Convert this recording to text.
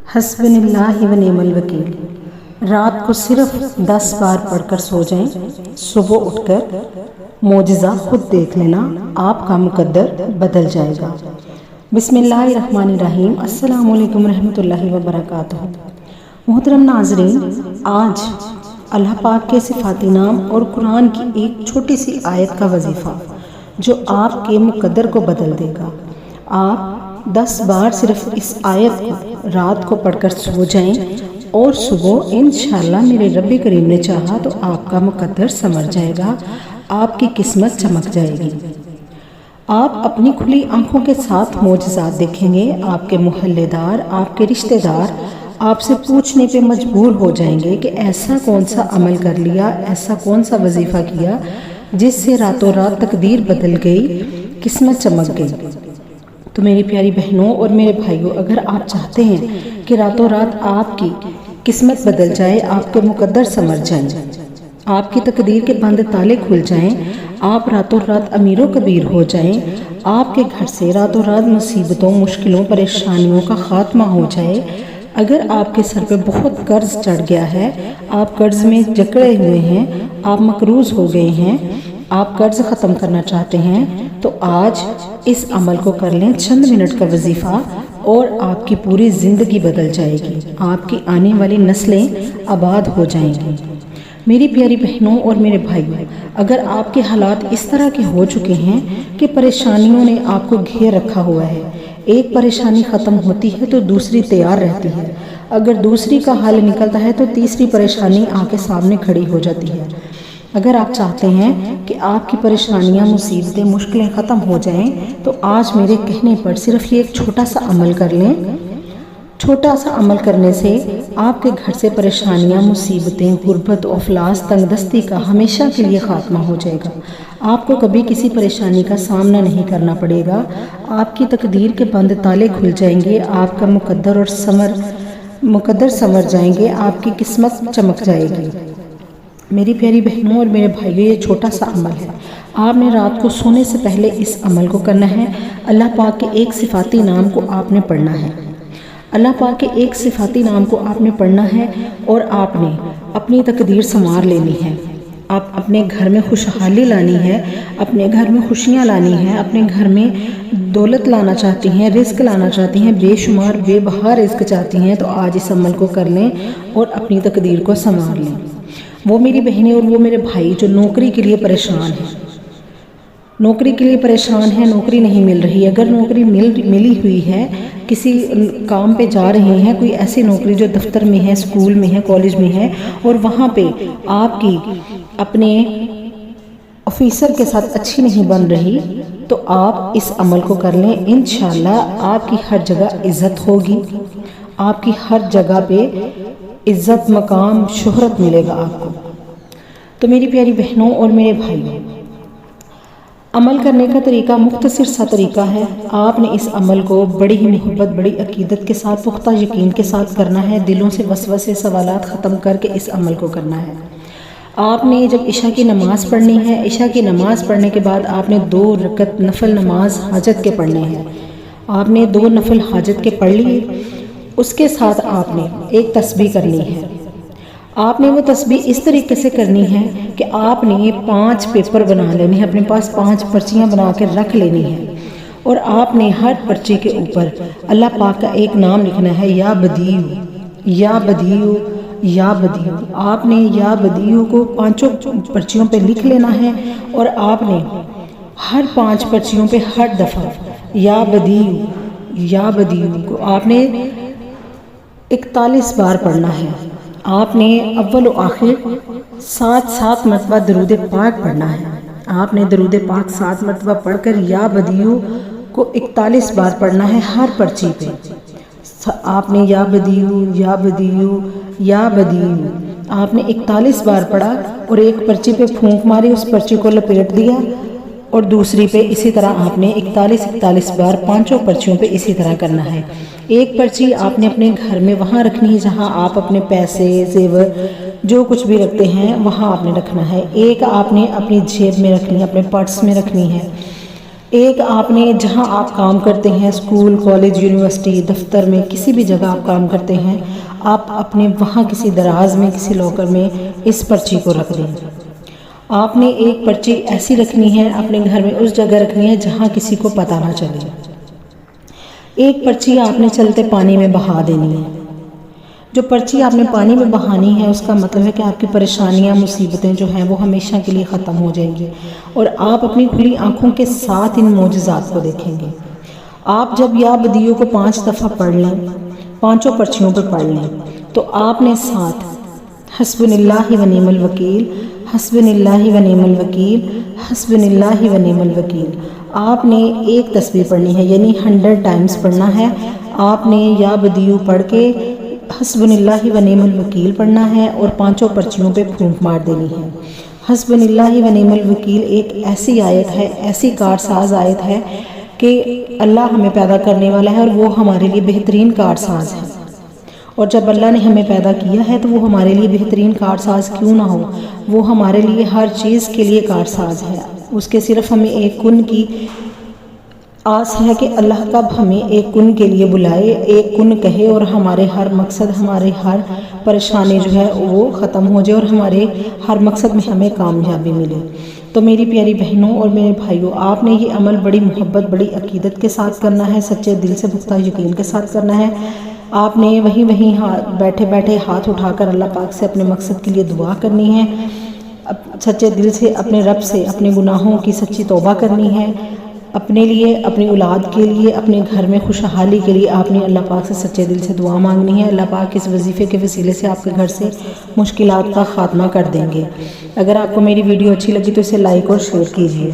हस्बुनाल्लाह व निअमल वकील। रात को सिर्फ 10 बार पढ़कर सो जाएं, सुबह उठकर मोजिज़ा खुद देख लेना, आपका मुकद्दर बदल जाएगा। बिस्मिल्लाहिर्रहमानिर्रहीम। अस्सलामु अलैकुम रहमतुल्लाहि व बरकातुहू। मोहतरम नाज़रीन, आज अल्लाह पाक के सिफाती नाम और कुरान की एक छोटी सी आयत का वजीफ़ा जो आपके मुकद्दर को बदल देगा। आप 10 बार सिर्फ इस आयत को रात को पढ़कर सो जाएं और सुबह इंशाअल्लाह मेरे रब्बी करीम ने चाहा तो आपका मुकद्दर संवर जाएगा, आपकी किस्मत चमक जाएगी। आप अपनी खुली आंखों के साथ मोजज़ात देखेंगे। आपके मोहल्लेदार, आपके रिश्तेदार आपसे पूछने पे मजबूर हो जाएंगे कि ऐसा कौन सा अमल कर लिया, ऐसा कौन सा वजीफ़ा किया जिससे रातों रात तकदीर बदल गई, किस्मत चमक गई। तो मेरी प्यारी बहनों और मेरे भाइयों, अगर आप चाहते हैं कि रातों रात आपकी किस्मत बदल जाए, आपके मुकद्दर संवर जाएं, आपकी तकदीर के बंद ताले खुल जाएं, आप रातों रात अमीरों कबीर हो जाएं, आपके घर से रातों रात मुसीबतों, मुश्किलों, परेशानियों का खात्मा हो जाए, अगर आपके सर पे बहुत कर्ज चढ़ गया है, आप कर्ज में जकड़े हुए हैं, आप मकरूज हो गए हैं, आप कर्ज ख़त्म करना चाहते हैं, तो आज इस अमल को कर लें, चंद मिनट का वजीफ़ा, और आपकी पूरी ज़िंदगी बदल जाएगी, आपकी आने वाली नस्लें आबाद हो जाएंगी। मेरी प्यारी बहनों और मेरे भाइयों, अगर आपके हालात इस तरह के हो चुके हैं कि परेशानियों ने आपको घेर रखा हुआ है, एक परेशानी ख़त्म होती है तो दूसरी तैयार रहती है, अगर दूसरी का हल निकलता है तो तीसरी परेशानी आके सामने खड़ी हो जाती है। अगर आप चाहते हैं कि आपकी परेशानियां, मुसीबतें, मुश्किलें ख़त्म हो जाएं, तो आज मेरे कहने पर सिर्फ ये एक छोटा सा अमल कर लें। छोटा सा अमल करने से आपके घर से परेशानियां, मुसीबतें, गुर्बत, अफलास, तंगदस्ती का हमेशा के लिए खात्मा हो जाएगा। आपको कभी किसी परेशानी का सामना नहीं करना पड़ेगा, आपकी तकदीर के बंद ताले खुल जाएंगे, आपका मुकद्दर संवर जाएंगे, आपकी किस्मत चमक जाएगी। मेरी प्यारी बहनों और मेरे भाइयों, ये छोटा सा अमल है। आपने रात को सोने से पहले इस अमल को करना है। अल्लाह पाक के एक सिफाती नाम को आपने पढ़ना है। अल्लाह पाक के एक सिफाती नाम को आपने पढ़ना है और आपने अपनी तकदीर संवार लेनी है। आप अपने घर में खुशहाली लानी है, अपने घर में खुशियाँ लानी है, अपने घर में दौलत लाना चाहती हैं, रिस्क लाना चाहती हैं, बेशुमार बेबहा रिस्क चाहती हैं, तो आज इस अमल को कर लें और अपनी तकदीर को संवार लें। वो मेरी बहनें और वो मेरे भाई जो नौकरी के लिए परेशान हैं, नौकरी के लिए परेशान है, नौकरी नहीं मिल रही, अगर नौकरी मिली हुई है, किसी काम पे जा रहे हैं, कोई ऐसी नौकरी जो दफ्तर में है, स्कूल में है, कॉलेज में है, और वहाँ पे आपकी अपने ऑफिसर के साथ अच्छी नहीं बन रही, तो आप इस अमल को कर लें। इंशाअल्लाह आपकी हर जगह इज़्ज़त होगी, आपकी हर जगह पे इज़्ज़त, मकाम, शोहरत मिलेगा आपको। तो मेरी प्यारी बहनों और मेरे भाइयों, अमल करने का तरीका मुख्तसर सा तरीका है। आपने इस अमल को बड़ी ही मोहब्बत, बड़ी अकीदत के साथ, पुख्ता यकीन के साथ करना है। दिलों से वसवसे सवालात ख़त्म करके इस अमल को करना है। आपने जब इशा की नमाज़ पढ़नी है, इशा की नमाज़ पढ़ने के बाद आपने 2 रकत नफल नमाज हाजत के पढ़ने हैं। आपने 2 नफल हाजत के पढ़ लिए, उसके साथ आपने एक तस्बीह करनी है। आपने वो तस्बीह इस तरीके से करनी है कि आपने 5 पेपर बना लेने हैं, अपने पास 5 पर्चियाँ बना के रख लेनी है, और आपने हर पर्ची के ऊपर अल्लाह पाक का एक नाम लिखना है, या बदीयू, या बदीयू, या बदीयू। आपने या बदीयू को 5 पर्चियों पे लिख लेना है, और आपने हर 5 पर्चियों पे हर दफ़ा या बदीयू, या बदीयू को आपने 41 बार पढ़ना है। आपने अव्वल व आखिर 7 मरतबा दरूद पाक पढ़ना है। आपने दरूद पाक 7 मरतबा पढ़कर या बदीयू को 41 बार पढ़ना है हर पर्ची पे। आपने या बदीयू, या बदीयू, या बदीयू आपने 41 बार पढ़ा और एक पर्ची पे फूंक मारी, उस पर्ची को लपेट दिया, और दूसरी पे इसी तरह आपने 41 बार 5 पर्चियों पे इसी तरह करना है। एक पर्ची आपने अपने घर में वहाँ रखनी है जहाँ आप अपने पैसे, जेवर, जो कुछ भी रखते हैं वहाँ आपने रखना है। एक आपने अपनी जेब में रखनी है, अपने पर्स में रखनी है। ایک آپ نے جہاں آپ کام کرتے ہیں، اسکول، کالج، یونیورسٹی، دفتر میں، کسی بھی جگہ آپ کام کرتے ہیں، آپ اپنے وہاں کسی دراز میں، کسی لاکر میں اس پرچی کو رکھ دیں۔ آپ نے ایک پرچی ایسی رکھنی ہے اپنے گھر میں، اس جگہ رکھنی ہے جہاں کسی کو پتہ نہ چلے۔ ایک پرچی آپ نے چلتے پانی میں بہا دینی ہے۔ جو پرچی آپ نے پانی میں بہانی ہے، اس کا مطلب ہے کہ آپ کی پریشانیاں، مصیبتیں جو ہیں وہ ہمیشہ کے لیے ختم ہو جائیں گی، اور آپ اپنی کھلی آنکھوں کے ساتھ ان معجزات کو دیکھیں گے۔ آپ جب یا بدیو کو 5 دفعہ پڑھ لیں، 5 پرچیوں پر پڑھ لیں، تو آپ نے ساتھ حسبن اللہ و نعم الوکیل، حسبن اللہ و نعم الوکیل، حسبن اللہ و نعم الوکیل، آپ نے ایک تسبیح پڑھنی ہے، یعنی 100 ٹائمز پڑھنا ہے۔ آپ نے یا بدیو پڑھ کے حسبن اللہ و نعم الوکیل پڑھنا ہے اور 5 پرچیوں پہ پھونک مار دینی ہے۔ حسبن اللہ و نعم الوکیل ایک ایسی آیت ہے، ایسی کارساز آیت ہے کہ اللہ ہمیں پیدا کرنے والا ہے اور وہ ہمارے لیے بہترین کارساز ہے، اور جب اللہ نے ہمیں پیدا کیا ہے تو وہ ہمارے لیے بہترین کارساز کیوں نہ ہو، وہ ہمارے لیے ہر چیز کے لیے کارساز ہے۔ اس کے صرف ہمیں ایک کن کی آس ہے کہ اللہ کب ہمیں ایک کن کے لیے بلائے، ایک کن کہے اور ہمارے ہر مقصد، ہمارے ہر پریشانی جو ہے وہ ختم ہو جائے اور ہمارے ہر مقصد میں ہمیں کامیابی ملے۔ تو میری پیاری بہنوں اور میرے بھائیوں، آپ نے یہ عمل بڑی محبت، بڑی عقیدت کے ساتھ کرنا ہے، سچے دل سے پختہ یقین کے ساتھ کرنا ہے۔ آپ نے وہیں بیٹھے بیٹھے ہاتھ اٹھا کر اللہ پاک سے اپنے مقصد کے لیے دعا کرنی ہے، سچے دل سے اپنے رب سے اپنے گناہوں کی سچی توبہ کرنی ہے، اپنے لیے، اپنی اولاد کے لیے، اپنے گھر میں خوشحالی کے لیے آپ نے اللہ پاک سے سچے دل سے دعا مانگنی ہے۔ اللہ پاک اس وظیفے کے وسیلے سے آپ کے گھر سے مشکلات کا خاتمہ کر دیں گے۔ اگر آپ کو میری ویڈیو اچھی لگی تو اسے لائک اور شیئر کیجیے۔